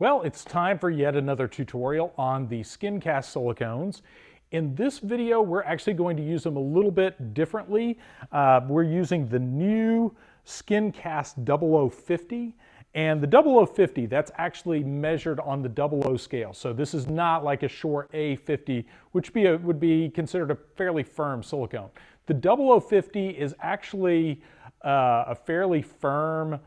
Well, it's time for yet another tutorial on the Skin Cast silicones. In this video, we're actually going to use them a little bit differently. We're using the new Skin Cast OO50. And the OO50, that's actually measured on the 00 scale. So this is not like a short A50, which would be considered a fairly firm silicone. The OO50 is actually a fairly firm,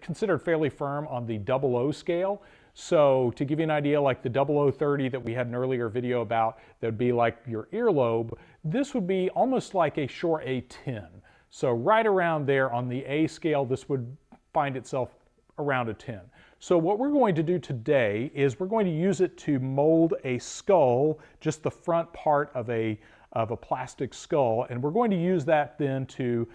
considered fairly firm on the 00 scale. So to give you an idea, like the OO30 that we had an earlier video about, that would be like your earlobe, this would be almost like a short A10. So right around there on the A scale, this would find itself around a 10. So what we're going to do today is we're going to use it to mold a skull, just the front part of a plastic skull, and we're going to use that then to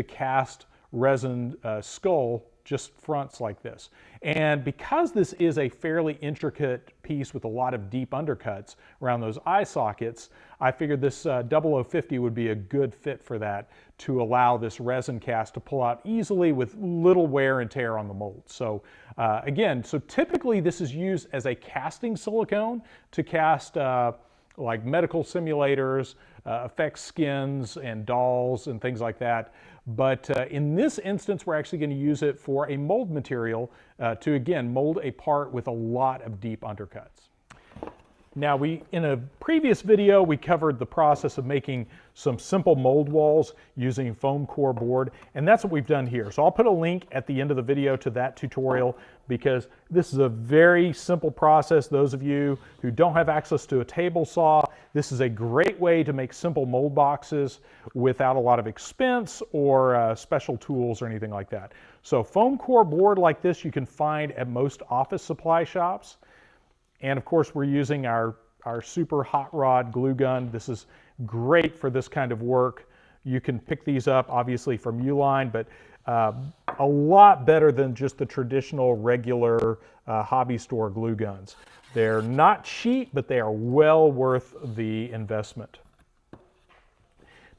cast resin skull, just fronts like this. And because this is a fairly intricate piece with a lot of deep undercuts around those eye sockets, I figured this OO50 would be a good fit for that, to allow this resin cast to pull out easily with little wear and tear on the mold. So again, so typically this is used as a casting silicone to cast like medical simulators, effects skins and dolls and things like that. But in this instance, we're actually going to use it for a mold material to, again, mold a part with a lot of deep undercuts. Now, in a previous video, we covered the process of making some simple mold walls using foam core board, and that's what we've done here. So I'll put a link at the end of the video to that tutorial, because this is a very simple process. Those of you who don't have access to a table saw, this is a great way to make simple mold boxes without a lot of expense or special tools or anything like that. So foam core board like this you can find at most office supply shops. And of course, we're using our super hot rod glue gun. This is great for this kind of work. You can pick these up obviously from Uline, but a lot better than just the traditional regular hobby store glue guns. They're not cheap, but they are well worth the investment.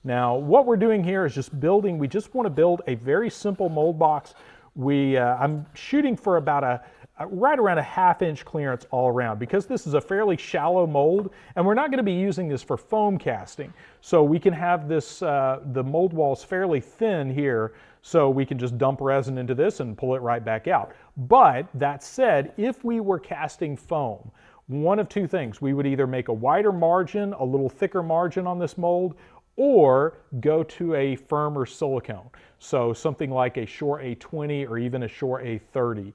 Now, what we're doing here is we just want to build a very simple mold box. I'm shooting for about right around a ½ inch clearance all around, because this is a fairly shallow mold, and we're not going to be using this for foam casting. So we can have this, the mold walls fairly thin here, so we can just dump resin into this and pull it right back out. But that said, if we were casting foam, one of two things: we would either make a wider margin, a little thicker margin on this mold, or go to a firmer silicone. So something like a short A20 or even a short A30,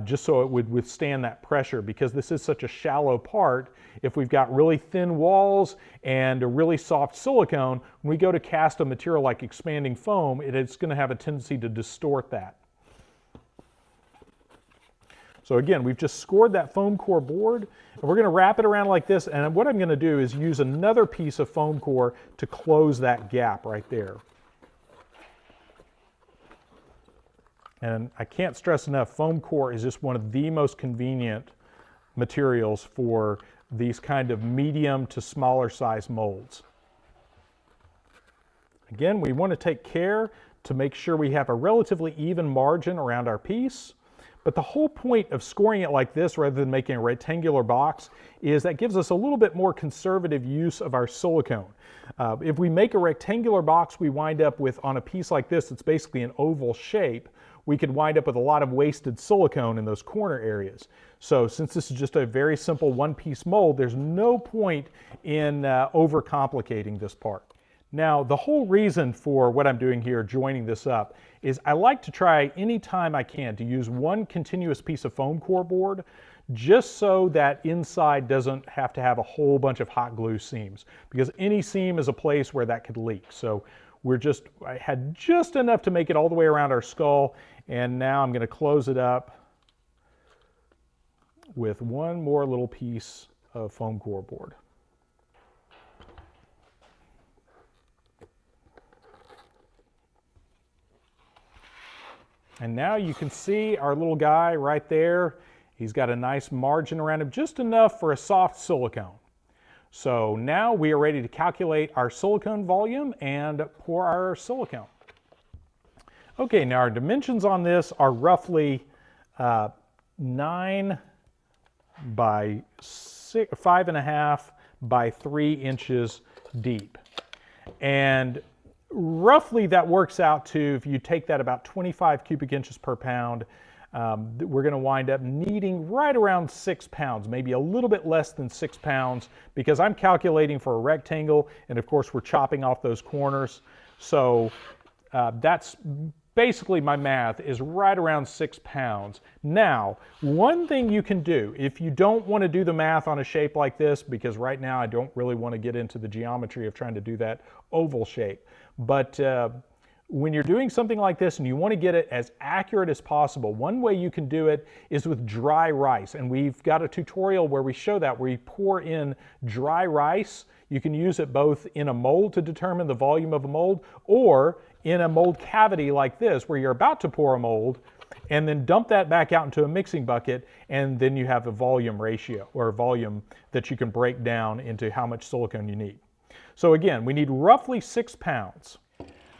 just so it would withstand that pressure, because this is such a shallow part. If we've got really thin walls and a really soft silicone, when we go to cast a material like expanding foam, it's going to have a tendency to distort that. So again, we've just scored that foam core board, and we're going to wrap it around like this, and what I'm going to do is use another piece of foam core to close that gap right there. And I can't stress enough, foam core is just one of the most convenient materials for these kind of medium to smaller size molds. Again, we want to take care to make sure we have a relatively even margin around our piece. But the whole point of scoring it like this rather than making a rectangular box is that gives us a little bit more conservative use of our silicone. If we make a rectangular box, we wind up with, on a piece like this, it's basically an oval shape, we could wind up with a lot of wasted silicone in those corner areas. So since this is just a very simple one-piece mold, there's no point in overcomplicating this part. Now, the whole reason for what I'm doing here, joining this up, is I like to try anytime I can to use one continuous piece of foam core board, just so that inside doesn't have to have a whole bunch of hot glue seams, because any seam is a place where that could leak. So I had just enough to make it all the way around our skull, and now I'm going to close it up with one more little piece of foam core board. And now you can see our little guy right there. He's got a nice margin around him, just enough for a soft silicone. So now we are ready to calculate our silicone volume and pour our silicone. Okay, now our dimensions on this are roughly 9 by 5.5 by 3 inches deep. And roughly that works out to, if you take that, about 25 cubic inches per pound. We're going to wind up needing right around 6 pounds, maybe a little bit less than 6 pounds, because I'm calculating for a rectangle, and of course we're chopping off those corners. So that's basically my math, is right around 6 pounds. Now, one thing you can do, if you don't want to do the math on a shape like this, because right now I don't really want to get into the geometry of trying to do that oval shape, but when you're doing something like this and you want to get it as accurate as possible, one way you can do it is with dry rice. And we've got a tutorial where we show that, where you pour in dry rice. You can use it both in a mold to determine the volume of a mold, or in a mold cavity like this, where you're about to pour a mold, and then dump that back out into a mixing bucket, and then you have a volume ratio, or a volume that you can break down into how much silicone you need. So again, we need roughly 6 pounds.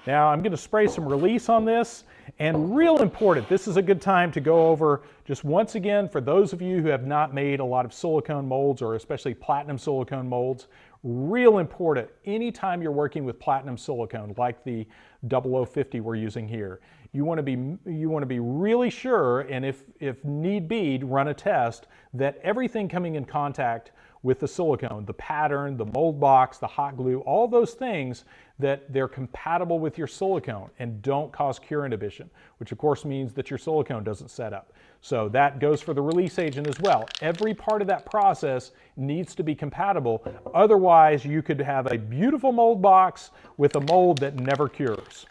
Now I'm going to spray some release on this, and real important, this is a good time to go over, just once again, for those of you who have not made a lot of silicone molds, or especially platinum silicone molds, real important, anytime you're working with platinum silicone, like the 0050 we're using here, you want to be really sure, and if need be, run a test, that everything coming in contact with the silicone, the pattern, the mold box, the hot glue, all those things, that they're compatible with your silicone and don't cause cure inhibition, which of course means that your silicone doesn't set up. So that goes for the release agent as well. Every part of that process needs to be compatible. Otherwise, you could have a beautiful mold box with a mold that never cures.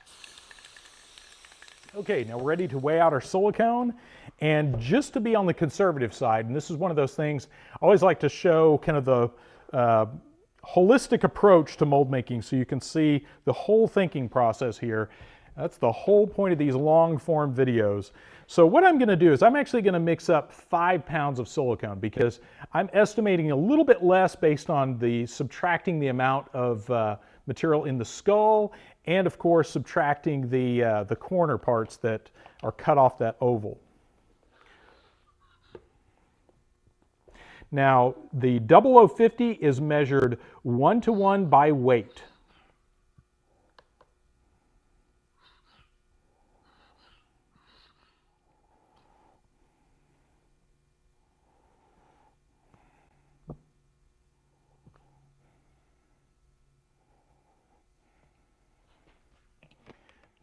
Okay, now we're ready to weigh out our silicone. And just to be on the conservative side, and this is one of those things I always like to show, kind of the holistic approach to mold making, so you can see the whole thinking process here. That's the whole point of these long form videos. So what I'm going to do is I'm actually going to mix up 5 pounds of silicone, because I'm estimating a little bit less based on the subtracting the amount of material in the skull, and of course subtracting the corner parts that are cut off that oval. Now, the 0050 is measured 1-to-1 by weight.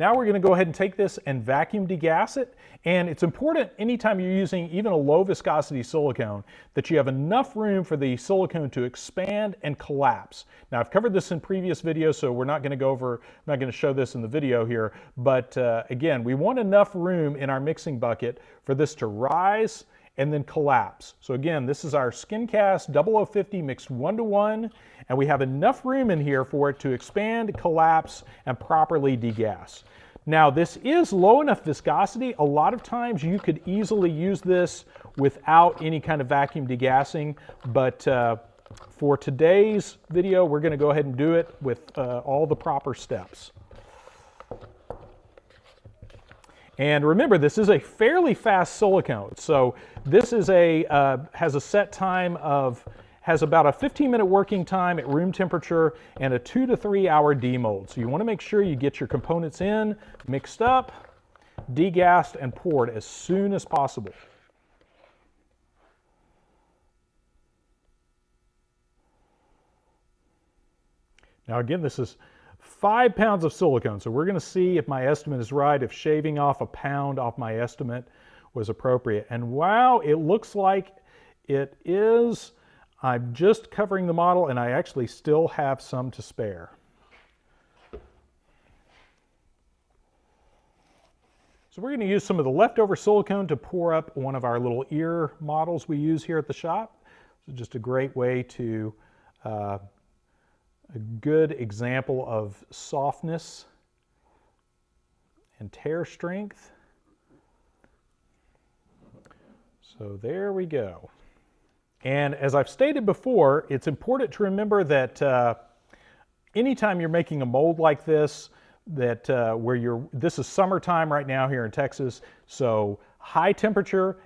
Now we're going to go ahead and take this and vacuum degas it. And it's important anytime you're using even a low viscosity silicone that you have enough room for the silicone to expand and collapse. Now I've covered this in previous videos, so we're not going to go over, I'm not going to show this in the video here, but again, we want enough room in our mixing bucket for this to rise and then collapse. So again, this is our Skin Cast 0050 mixed 1-to-1, and we have enough room in here for it to expand, collapse, and properly degas. Now this is low enough viscosity. A lot of times you could easily use this without any kind of vacuum degassing, but for today's video, we're going to go ahead and do it with all the proper steps. And remember, this is a fairly fast silicone. So this is has a set time of, has about a 15-minute working time at room temperature and a 2 to 3 hour demold. So you want to make sure you get your components in, mixed up, degassed, and poured as soon as possible. Now again, this is 5 pounds of silicone, so we're going to see if my estimate is right, if shaving off a pound off my estimate was appropriate. And wow, it looks like it is. I'm just covering the model, and I actually still have some to spare. So we're going to use some of the leftover silicone to pour up one of our little ear models we use here at the shop. So just a great way to a good example of softness and tear strength. So there we go. And as I've stated before, it's important to remember that anytime you're making a mold like this, that this is summertime right now here in Texas, so high temperature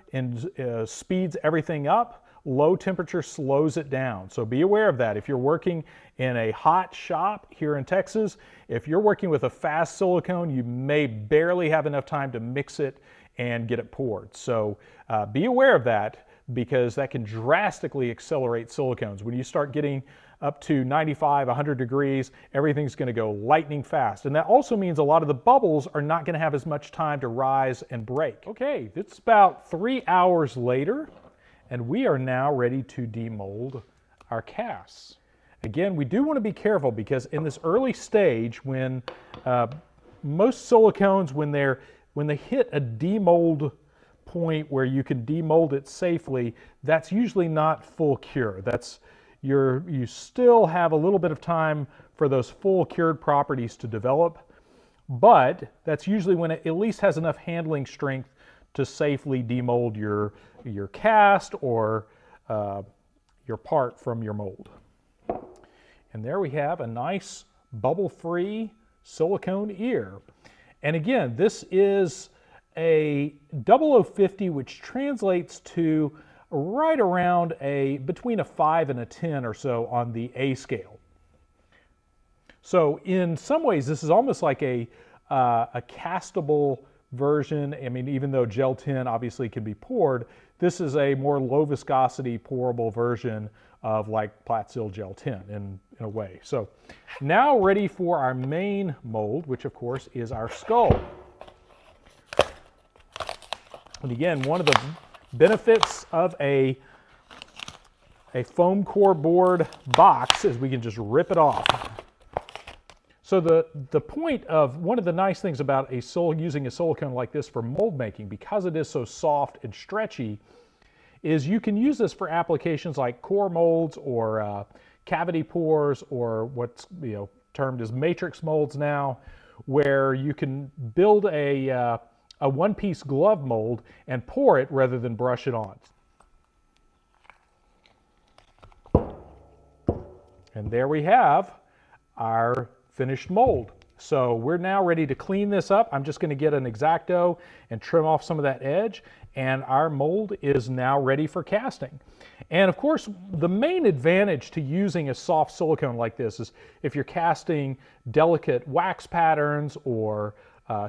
speeds everything up. Low temperature slows it down. So be aware of that. If you're working in a hot shop here in Texas, if you're working with a fast silicone, you may barely have enough time to mix it and get it poured. So be aware of that, because that can drastically accelerate silicones. When you start getting up to 95, 100 degrees, everything's going to go lightning fast. And that also means a lot of the bubbles are not going to have as much time to rise and break. Okay, it's about 3 hours later, and we are now ready to demold our casts. Again, we do want to be careful, because in this early stage, when most silicones, when they hit a demold point where you can demold it safely, that's usually not full cure. You still have a little bit of time for those full cured properties to develop, but that's usually when it at least has enough handling strength to safely demold your cast or your part from your mold. And there we have a nice bubble-free silicone ear. And again, this is a 0050, which translates to right around between a 5 and a 10 or so on the A scale. So in some ways, this is almost like a castable version. I mean, even though gel tin obviously can be poured, this is a more low viscosity pourable version of like Platsil gel tin in a way. So now ready for our main mold, which of course is our skull. And again, one of the benefits of a foam core board box is we can just rip it off. So the point of one of the nice things about using a silicone like this for mold making, because it is so soft and stretchy, is you can use this for applications like core molds or cavity pours, or what's termed as matrix molds now, where you can build a one-piece glove mold and pour it rather than brush it on. And there we have our finished mold. So we're now ready to clean this up. I'm just going to get an X-Acto and trim off some of that edge, and our mold is now ready for casting. And of course, the main advantage to using a soft silicone like this is if you're casting delicate wax patterns or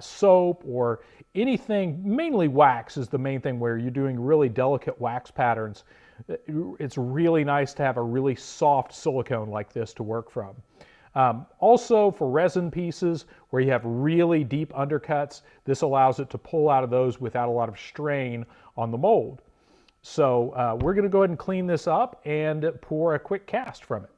soap or anything, mainly wax is the main thing where you're doing really delicate wax patterns. It's really nice to have a really soft silicone like this to work from. Also for resin pieces where you have really deep undercuts, this allows it to pull out of those without a lot of strain on the mold. So we're going to go ahead and clean this up and pour a quick cast from it.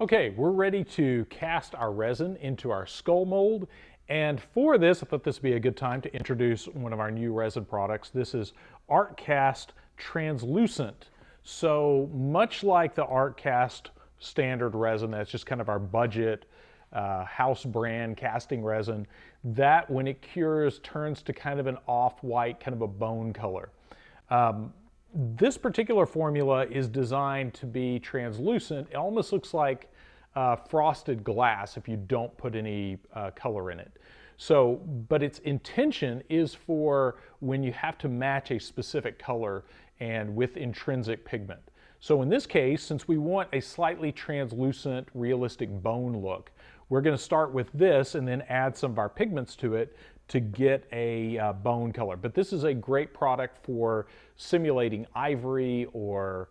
Okay, we're ready to cast our resin into our skull mold. And for this, I thought this would be a good time to introduce one of our new resin products. This is ArtKast Translucent. So much like the ArtKast standard resin, that's just kind of our budget house brand casting resin, that when it cures turns to kind of an off-white, kind of a bone color. This particular formula is designed to be translucent. It almost looks like frosted glass if you don't put any color in it. So, but its intention is for when you have to match a specific color and with intrinsic pigment. So in this case, since we want a slightly translucent, realistic bone look, we're going to start with this and then add some of our pigments to it to get a bone color. But this is a great product for simulating ivory or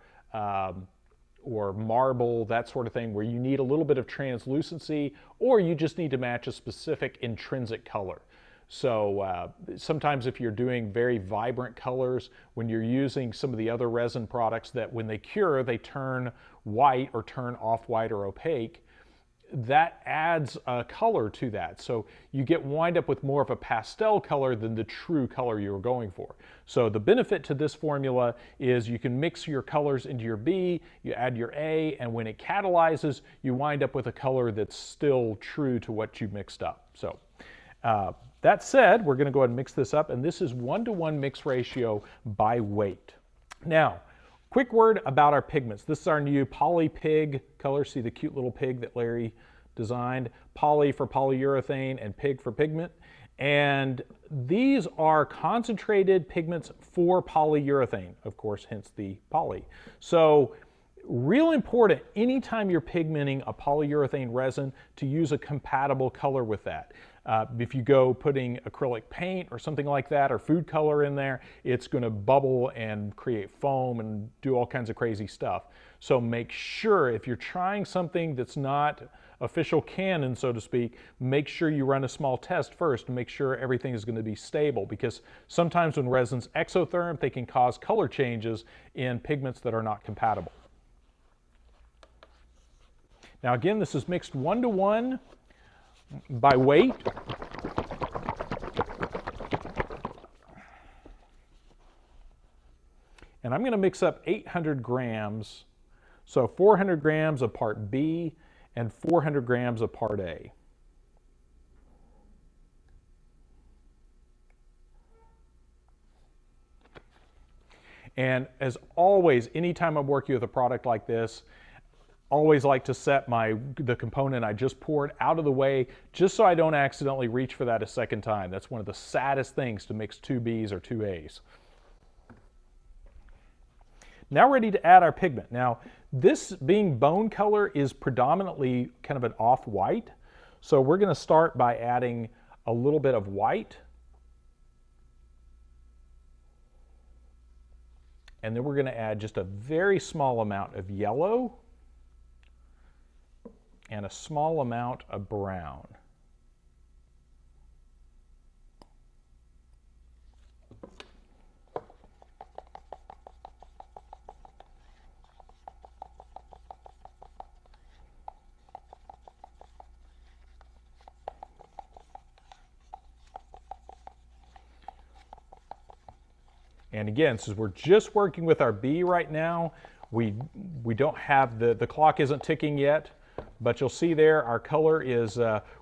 marble, that sort of thing, where you need a little bit of translucency, or you just need to match a specific intrinsic color. So sometimes if you're doing very vibrant colors, when you're using some of the other resin products that when they cure, they turn white or turn off-white or opaque, that adds a color to that. So you wind up with more of a pastel color than the true color you were going for. So the benefit to this formula is you can mix your colors into your B, you add your A, and when it catalyzes, you wind up with a color that's still true to what you mixed up. So that said, we're going to go ahead and mix this up, and this is 1-to-1 mix ratio by weight. Now, quick word about our pigments. This is our new Poly Pig color. See the cute little pig that Larry designed? Poly for polyurethane and pig for pigment. And these are concentrated pigments for polyurethane, of course, hence the poly. So real important anytime you're pigmenting a polyurethane resin to use a compatible color with that. If you go putting acrylic paint or something like that or food color in there, it's going to bubble and create foam and do all kinds of crazy stuff. So make sure if you're trying something that's not official canon, so to speak, make sure you run a small test first to make sure everything is going to be stable, because sometimes when resins exotherm, they can cause color changes in pigments that are not compatible. Now again, this is mixed 1-to-1 by weight. And I'm going to mix up 800 grams, so 400 grams of part B and 400 grams of part A. And as always, anytime I'm working with a product like this, always like to set the component I just poured out of the way, just so I don't accidentally reach for that a second time. That's one of the saddest things to mix 2 Bs or 2 As. Now ready to add our pigment. Now this being bone color is predominantly kind of an off-white. So we're going to start by adding a little bit of white. And then we're going to add just a very small amount of yellow and a small amount of brown. And again, since we're just working with our B right now, we don't have the clock isn't ticking yet, but you'll see there our color is,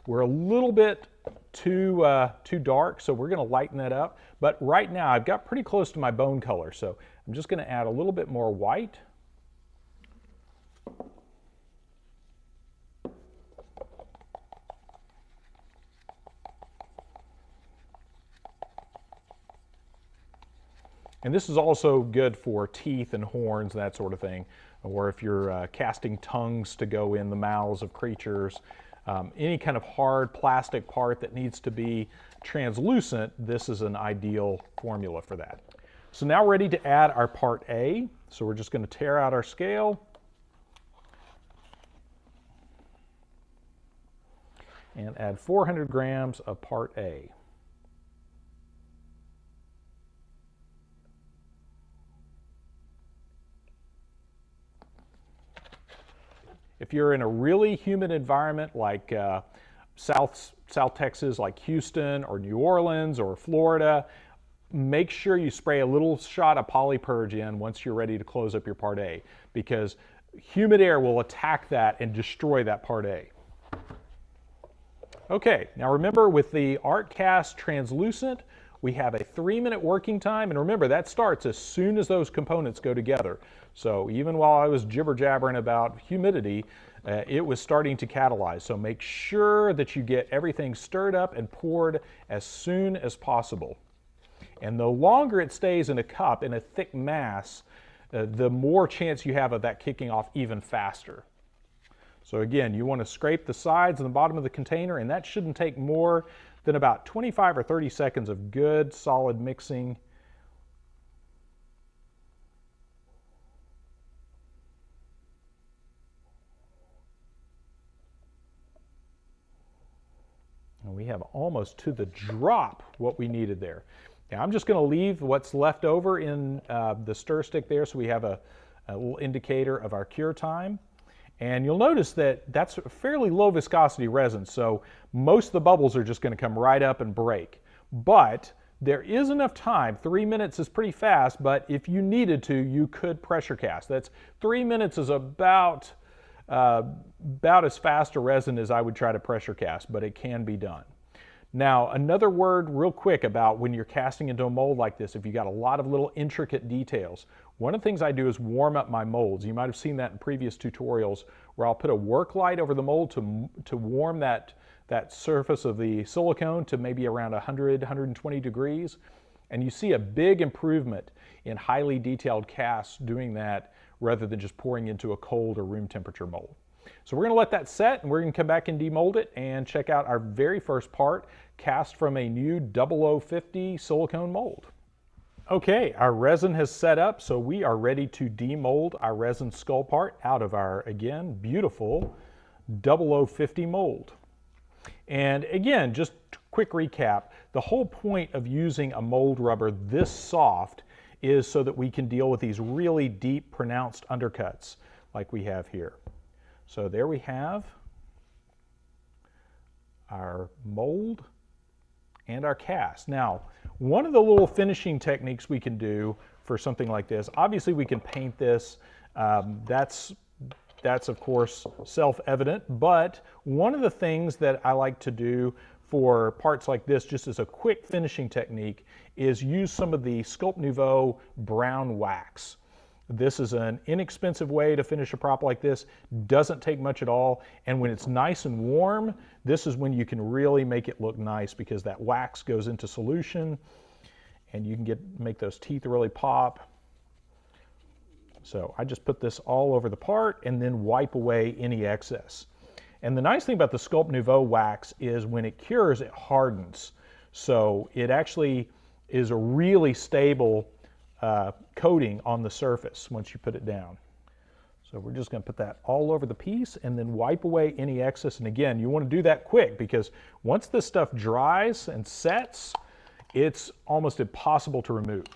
we're a little bit too dark, so we're going to lighten that up. But right now I've got pretty close to my bone color, so I'm just going to add a little bit more white. And this is also good for teeth and horns, that sort of thing, or if you're casting tongues to go in the mouths of creatures. Any kind of hard plastic part that needs to be translucent, this is an ideal formula for that. So now we're ready to add our part A. So we're just going to tear out our scale and add 400 grams of part A. If you're in a really humid environment like South Texas, like Houston or New Orleans or Florida, make sure you spray a little shot of polypurge in once you're ready to close up your part A, because humid air will attack that and destroy that part A. Okay, now remember with the ArtKast Translucent, we have a 3-minute working time, and remember that starts as soon as those components go together. So even while I was jibber-jabbering about humidity, it was starting to catalyze. So make sure that you get everything stirred up and poured as soon as possible. And the longer it stays in a cup, in a thick mass, the more chance you have of that kicking off even faster. So again, you want to scrape the sides and the bottom of the container, and that shouldn't take more than about 25 or 30 seconds of good, solid mixing. And we have almost to the drop what we needed there. Now I'm just going to leave what's left over in the stir stick there, so we have a little indicator of our cure time. And you'll notice that that's a fairly low viscosity resin, so most of the bubbles are just going to come right up and break. But there is enough time. 3 minutes is pretty fast, but if you needed to, you could pressure cast. That's 3 minutes is about as fast a resin as I would try to pressure cast, but it can be done. Now, another word real quick about when you're casting into a mold like this, if you got a lot of little intricate details, one of the things I do is warm up my molds. You might have seen that in previous tutorials where I'll put a work light over the mold to warm that that surface of the silicone to maybe around 100, 120 degrees. And you see a big improvement in highly detailed casts doing that rather than just pouring into a cold or room temperature mold. So we're going to let that set, and we're going to come back and demold it and check out our very first part cast from a new 0050 silicone mold. Okay, our resin has set up, so we are ready to demold our resin skull part out of our, again, beautiful 0050 mold. And again, just quick recap, the whole point of using a mold rubber this soft is so that we can deal with these really deep, pronounced undercuts like we have here. So there we have our mold and our cast. Now, one of the little finishing techniques we can do for something like this, obviously we can paint this. That's of course self-evident, but one of the things that I like to do for parts like this, just as a quick finishing technique, is use some of the Sculpt Nouveau brown wax. This is an inexpensive way to finish a prop like this, doesn't take much at all, and when it's nice and warm, this is when you can really make it look nice because that wax goes into solution and you can make those teeth really pop. So I just put this all over the part and then wipe away any excess. And the nice thing about the Sculpt Nouveau wax is when it cures, it hardens. So it actually is a really stable coating on the surface once you put it down. So we're just going to put that all over the piece and then wipe away any excess. And again, you want to do that quick because once this stuff dries and sets, it's almost impossible to remove.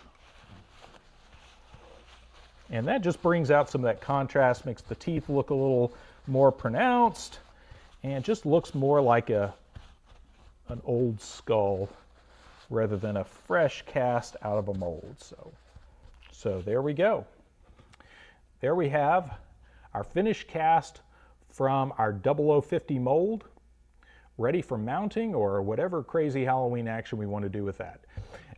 And that just brings out some of that contrast, makes the teeth look a little more pronounced, and just looks more like an old skull rather than a fresh cast out of a mold. So there we go. There we have our finished cast from our 0050 mold, ready for mounting or whatever crazy Halloween action we want to do with that.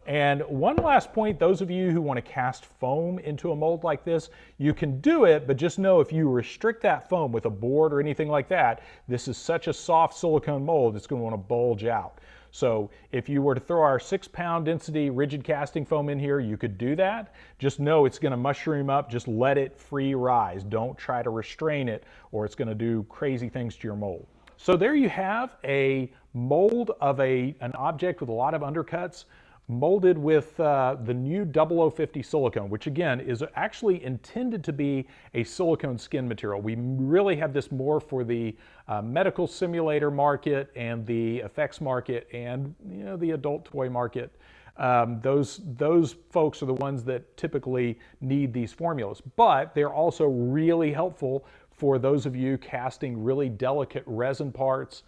And one last point, those of you who want to cast foam into a mold like this, you can do it, but just know if you restrict that foam with a board or anything like that, this is such a soft silicone mold, it's going to want to bulge out. So if you were to throw our 6-pound density rigid casting foam in here, you could do that. Just know it's going to mushroom up. Just let it free rise. Don't try to restrain it or it's going to do crazy things to your mold. So there you have a mold of an object with a lot of undercuts, molded with the new 0050 silicone, which again is actually intended to be a silicone skin material. We really have this more for the medical simulator market and the effects market and the adult toy market. Those folks are the ones that typically need these formulas, but they're also really helpful for those of you casting really delicate resin parts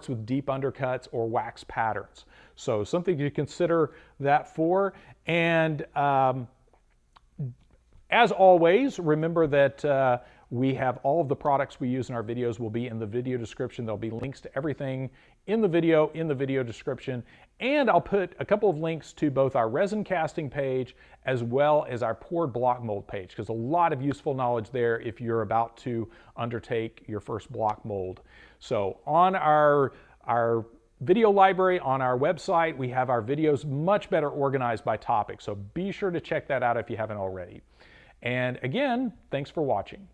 with deep undercuts or wax patterns. So something to consider that for. And as always, remember that we have all of the products we use in our videos will be in the video description. There'll be links to everything in the video description. And I'll put a couple of links to both our resin casting page as well as our poured block mold page, because a lot of useful knowledge there if you're about to undertake your first block mold. So on our video library on our website, we have our videos much better organized by topic. So be sure to check that out if you haven't already. And again, thanks for watching.